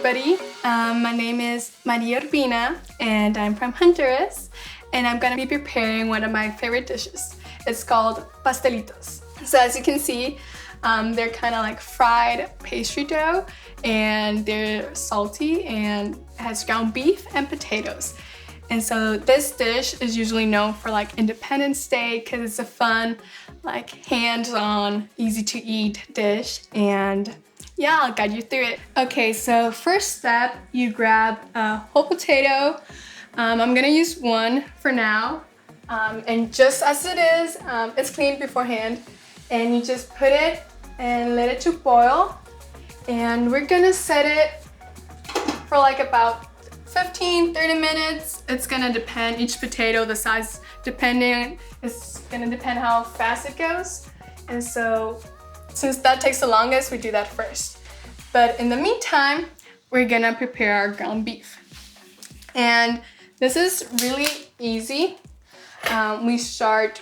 everybody. My name is Maria Urbina and I'm from Honduras, and I'm gonna be preparing one of my favorite dishes. It's called pastelitos. So as you can see, they're kind of like fried pastry dough, and they're salty and has ground beef and potatoes. And so this dish is usually known for like Independence Day because it's a fun, like hands-on, easy to eat dish. And yeah, I'll guide you through it. Okay, so first step, you grab a whole potato. I'm gonna use one for now. And just as it is, it's cleaned beforehand. And you just put it and let it to boil. And we're gonna set it for like about 15-30 minutes. It's gonna depend, each potato, the size depending, it's gonna depend how fast it goes. And so since that takes the longest, we do that first. But in the meantime, we're gonna prepare our ground beef. And this is really easy. We start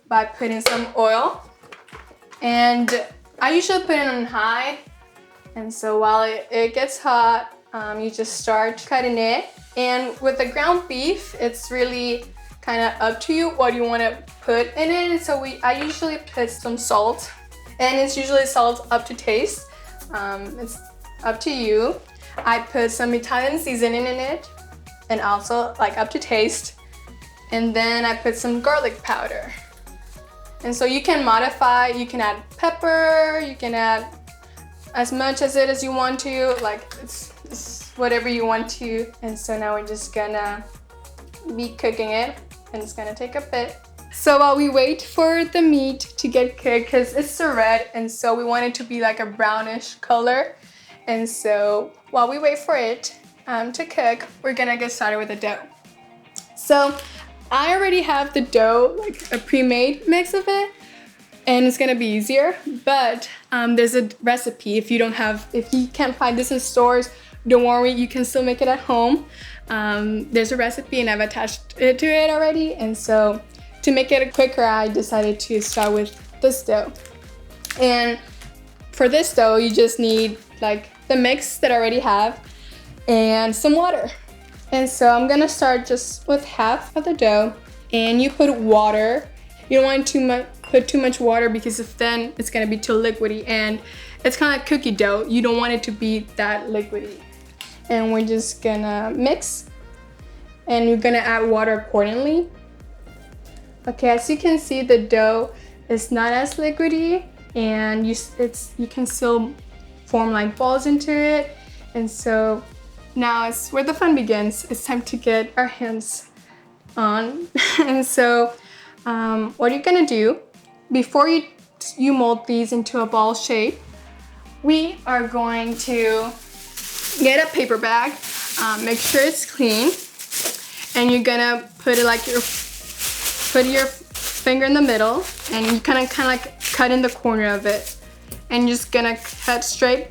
by putting some oil, and I usually put it on high. And so while it gets hot, you just start cutting it. And with the ground beef, it's really kind of up to you what you want to put in it. So I usually put some salt, and it's usually salt up to taste. It's up to you. I put some Italian seasoning in it, and also like up to taste. And then I put some garlic powder. And so you can modify, you can add pepper, you can add as much as it as you want to, like it's whatever you want to. And so now we're just gonna be cooking it, and it's gonna take a bit. So while we wait for the meat to get cooked, because it's so red, and so we want it to be like a brownish color. And so while we wait for it to cook, we're gonna get started with the dough. So I already have the dough, like a pre-made mix of it, and it's gonna be easier. But there's a recipe. If you can't find this in stores, don't worry, you can still make it at home. There's a recipe, and I've attached it to it already. And so to make it quicker, I decided to start with this dough. And for this dough, you just need like the mix that I already have and some water. And so I'm gonna start just with half of the dough, and you put water. You don't want to put too much water, because if then it's gonna be too liquidy, and it's kind of like cookie dough. You don't want it to be that liquidy. And we're just gonna mix, and you're gonna add water accordingly. Okay, as you can see, the dough is not as liquidy, and you can still form like balls into it. And so now it's where the fun begins. It's time to get our hands on. And so what you're gonna do, before you mold these into a ball shape, we are going to get a paper bag, make sure it's clean, and you're gonna put it like put your finger in the middle, and you kind of like cut in the corner of it, and you're just gonna cut straight.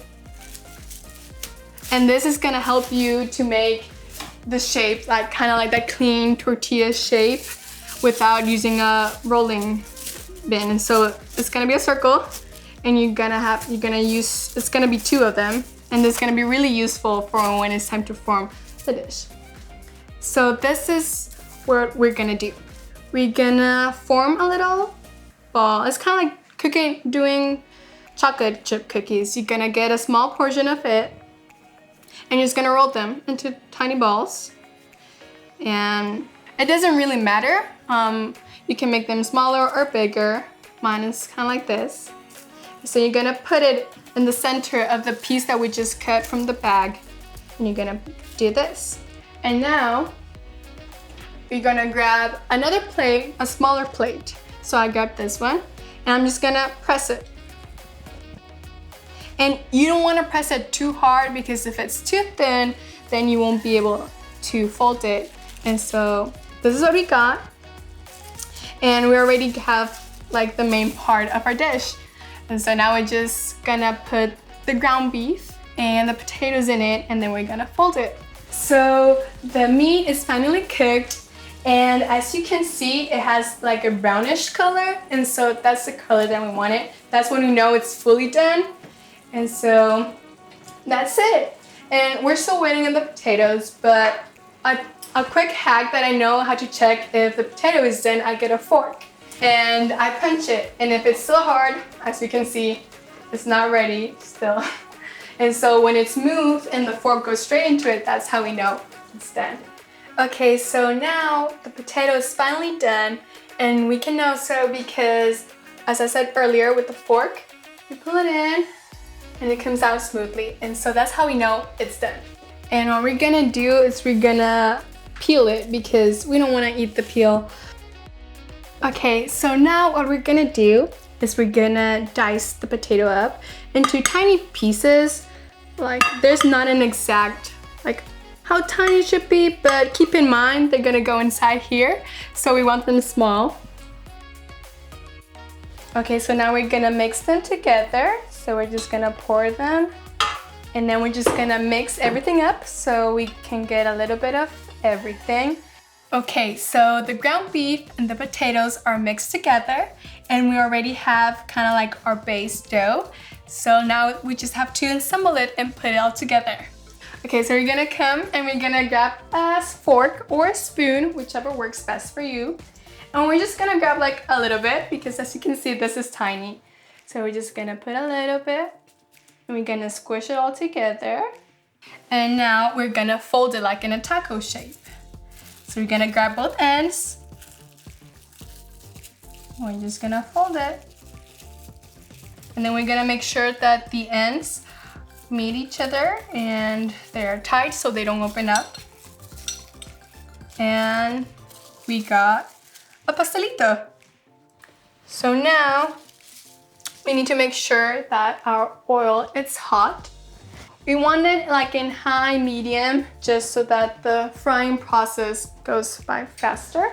And this is gonna help you to make the shape, like kind of like that clean tortilla shape, without using a rolling bin. And so it's gonna be a circle, and it's gonna be 2 of them, and it's gonna be really useful for when it's time to form the dish. So this is what we're gonna do. We're gonna form a little ball. It's kind of like doing chocolate chip cookies. You're gonna get a small portion of it, and you're just gonna roll them into tiny balls. And it doesn't really matter. You can make them smaller or bigger. Mine is kind of like this. So you're gonna put it in the center of the piece that we just cut from the bag. And you're gonna do this. And now, you're gonna grab another plate, a smaller plate. So I grabbed this one, and I'm just gonna press it. And you don't wanna press it too hard, because if it's too thin, then you won't be able to fold it. And so this is what we got. And we already have like the main part of our dish. And so now we're just gonna put the ground beef and the potatoes in it, and then we're gonna fold it. So the meat is finally cooked, and as you can see, it has like a brownish color, and so that's the color that we want it. That's when we know it's fully done. And so that's it. And we're still waiting on the potatoes, but a quick hack that I know how to check if the potato is done, I get a fork and I punch it. And if it's still hard, as you can see, it's not ready still. And so when it's moved and the fork goes straight into it, that's how we know it's done. Okay, so now the potato is finally done, and we can now serve because, as I said earlier, with the fork, you pull it in and it comes out smoothly. And so that's how we know it's done. And what we're gonna do is we're gonna peel it because we don't wanna eat the peel. Okay, so now what we're gonna do is we're gonna dice the potato up into tiny pieces. Like, there's not an exact, like, how tiny it should be, but keep in mind they're gonna go inside here, so we want them small. Okay, so now we're gonna mix them together. So we're just gonna pour them, and then we're just gonna mix everything up so we can get a little bit of everything. Okay, so the ground beef and the potatoes are mixed together, and we already have kind of like our base dough. So now we just have to assemble it and put it all together. Okay, so we're gonna come and we're gonna grab a fork or a spoon, whichever works best for you. And we're just gonna grab like a little bit because, as you can see, this is tiny. So we're just gonna put a little bit and we're gonna squish it all together. And now we're gonna fold it like in a taco shape. So we're gonna grab both ends. We're just gonna fold it. And then we're gonna make sure that the ends meet each other and they're tight so they don't open up. And we got a pastelito. So now we need to make sure that our oil is hot. We want it like in high medium, just so that the frying process goes by faster.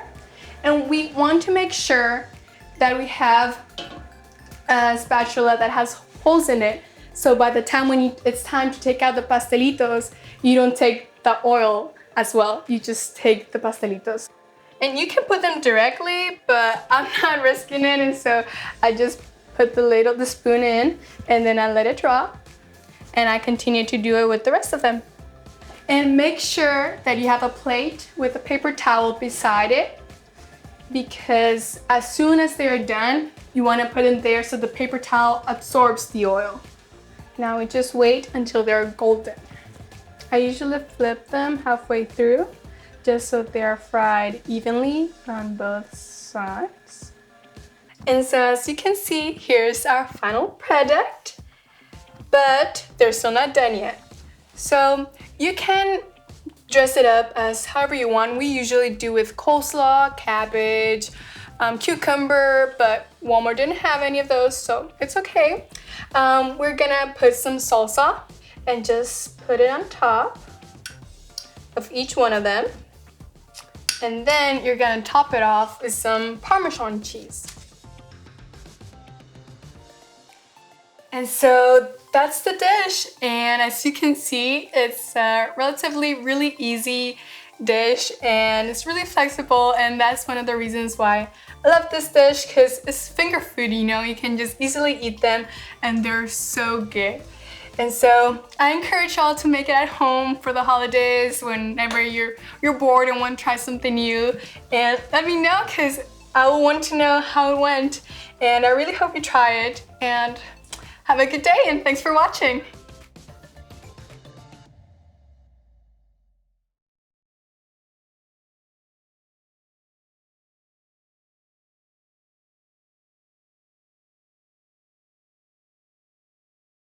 And we want to make sure that we have a spatula that has holes in it. So by the time when it's time to take out the pastelitos, you don't take the oil as well. You just take the pastelitos. And you can put them directly, but I'm not risking it. And so I just put the spoon in, and then I let it drop. And I continue to do it with the rest of them. And make sure that you have a plate with a paper towel beside it, because as soon as they're done, you want to put it there so the paper towel absorbs the oil. Now we just wait until they're golden. I usually flip them halfway through just so they're fried evenly on both sides. And so as you can see, here's our final product, but they're still not done yet. So you can dress it up as however you want. We usually do with coleslaw, cabbage, cucumber, but Walmart didn't have any of those, so it's okay. We're gonna put some salsa and just put it on top of each one of them. And then you're gonna top it off with some Parmesan cheese. And so that's the dish. And as you can see, it's a relatively really easy dish and it's really flexible. And that's one of the reasons why I love this dish, because it's finger food, you know, you can just easily eat them and they're so good. And so I encourage y'all to make it at home for the holidays whenever you're bored and want to try something new. And let me know, because I will want to know how it went. And I really hope you try it. And have a good day, and thanks for watching.